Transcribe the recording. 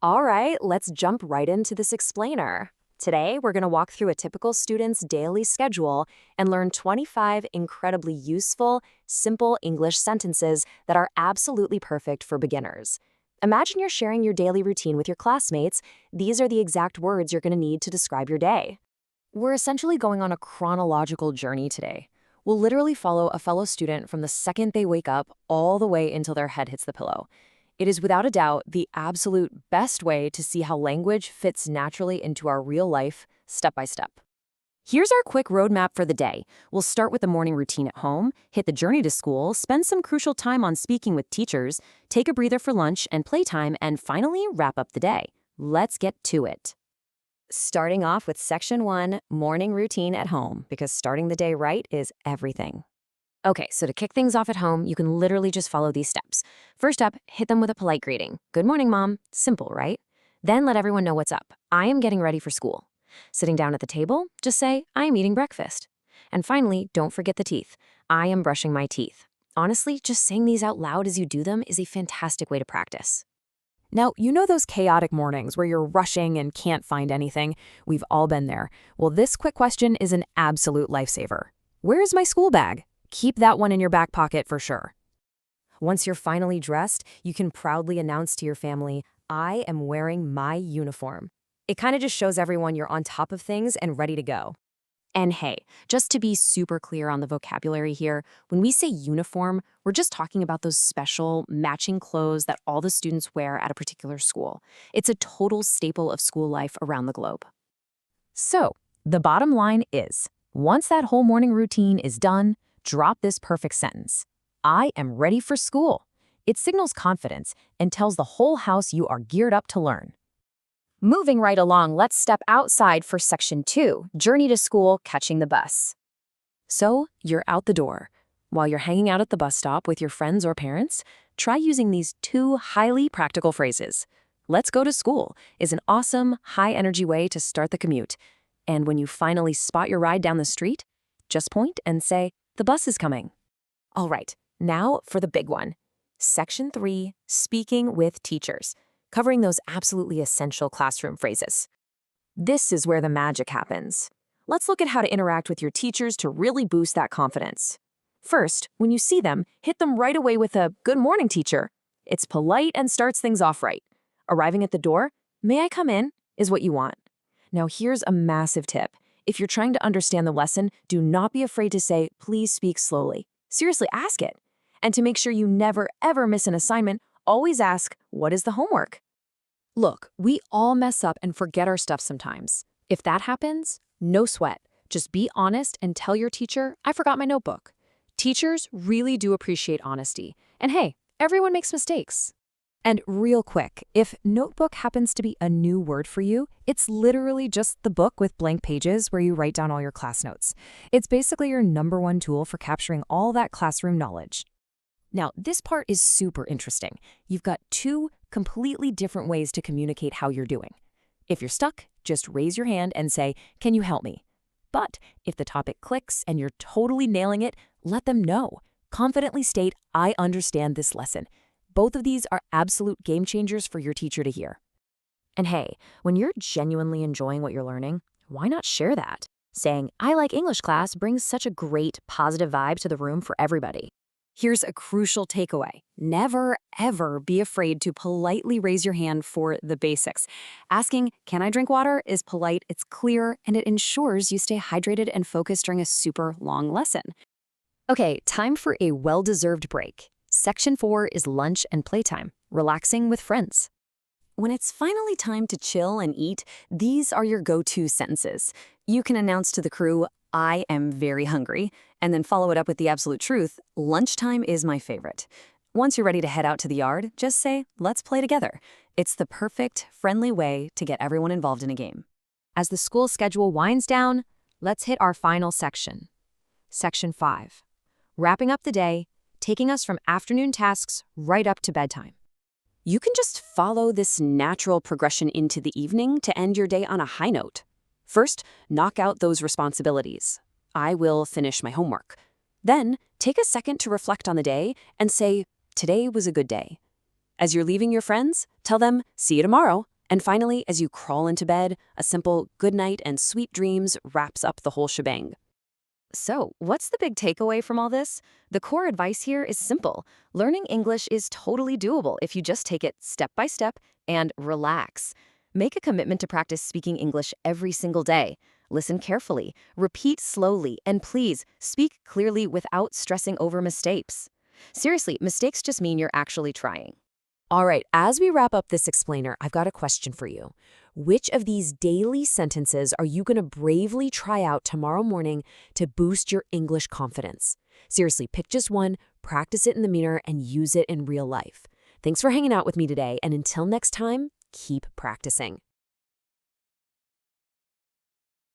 All right, let's jump right into this explainer. Today, we're going to walk through a typical student's daily schedule and learn 25 incredibly useful, simple English sentences that are absolutely perfect for beginners. Imagine you're sharing your daily routine with your classmates. These are the exact words you're going to need to describe your day. We're essentially going on a chronological journey today. We'll literally follow a fellow student from the second they wake up all the way until their head hits the pillow. It is without a doubt the absolute best way to see how language fits naturally into our real life, step by step. Here's our quick roadmap for the day. We'll start with the morning routine at home, hit the journey to school, spend some crucial time on speaking with teachers, take a breather for lunch and playtime, and finally wrap up the day. Let's get to it. Starting off with Section 1, morning routine at home, because starting the day right is everything. Okay, so to kick things off at home, you can literally just follow these steps. First up, hit them with a polite greeting. Good morning, Mom. Simple, right? Then let everyone know what's up. I am getting ready for school. Sitting down at the table, just say, I am eating breakfast. And finally, don't forget the teeth. I am brushing my teeth. Honestly, just saying these out loud as you do them is a fantastic way to practice. Now, you know those chaotic mornings where you're rushing and can't find anything? We've all been there. Well, this quick question is an absolute lifesaver. Where is my school bag? Keep that one in your back pocket for sure. Once you're finally dressed, you can proudly announce to your family, I am wearing my uniform. It kind of just shows everyone you're on top of things and ready to go. And hey, just to be super clear on the vocabulary here, when we say uniform, we're just talking about those special matching clothes that all the students wear at a particular school. It's a total staple of school life around the globe. So, the bottom line is, once that whole morning routine is done, drop this perfect sentence. I am ready for school. It signals confidence and tells the whole house you are geared up to learn. Moving right along, let's step outside for Section 2, journey to school, catching the bus. So, you're out the door. While you're hanging out at the bus stop with your friends or parents, try using these two highly practical phrases. Let's go to school is an awesome, high-energy way to start the commute. And when you finally spot your ride down the street, just point and say, the bus is coming. All right, now for the big one. Section 3, speaking with teachers, covering those absolutely essential classroom phrases. This is where the magic happens. Let's look at how to interact with your teachers to really boost that confidence. First, when you see them, hit them right away with a good morning, teacher. It's polite and starts things off right. Arriving at the door, may I come in, is what you want. Now here's a massive tip. If you're trying to understand the lesson, do not be afraid to say, please speak slowly. Seriously, ask it. And to make sure you never, ever miss an assignment, always ask, what is the homework? Look, we all mess up and forget our stuff sometimes. If that happens, no sweat. Just be honest and tell your teacher, I forgot my notebook. Teachers really do appreciate honesty. And hey, everyone makes mistakes. And real quick, if notebook happens to be a new word for you, it's literally just the book with blank pages where you write down all your class notes. It's basically your #1 tool for capturing all that classroom knowledge. Now, this part is super interesting. You've got two completely different ways to communicate how you're doing. If you're stuck, just raise your hand and say, can you help me? But if the topic clicks and you're totally nailing it, let them know. Confidently state, I understand this lesson. Both of these are absolute game changers for your teacher to hear. And hey, when you're genuinely enjoying what you're learning, why not share that? Saying, I like English class brings such a great, positive vibe to the room for everybody. Here's a crucial takeaway. Never, ever be afraid to politely raise your hand for the basics. Asking, can I drink water is polite, it's clear, and it ensures you stay hydrated and focused during a super long lesson. Okay, time for a well-deserved break. Section 4 is lunch and playtime, relaxing with friends. When it's finally time to chill and eat, these are your go-to sentences. You can announce to the crew, I am very hungry, and then follow it up with the absolute truth, lunchtime is my favorite. Once you're ready to head out to the yard, just say, let's play together. It's the perfect, friendly way to get everyone involved in a game. As the school schedule winds down, let's hit our final section. Section 5, wrapping up the day, taking us from afternoon tasks right up to bedtime. You can just follow this natural progression into the evening to end your day on a high note. First, knock out those responsibilities. I will finish my homework. Then, take a second to reflect on the day and say, today was a good day. As you're leaving your friends, tell them, see you tomorrow. And finally, as you crawl into bed, a simple good night and sweet dreams wraps up the whole shebang. So, what's the big takeaway from all this? The core advice here is simple. Learning English is totally doable if you just take it step by step and relax. Make a commitment to practice speaking English every single day. Listen carefully, repeat slowly, and please speak clearly without stressing over mistakes. Seriously, mistakes just mean you're actually trying. All right, as we wrap up this explainer, I've got a question for you. Which of these daily sentences are you going to bravely try out tomorrow morning to boost your English confidence? Seriously, pick just one, practice it in the mirror, and use it in real life. Thanks for hanging out with me today, and until next time, keep practicing.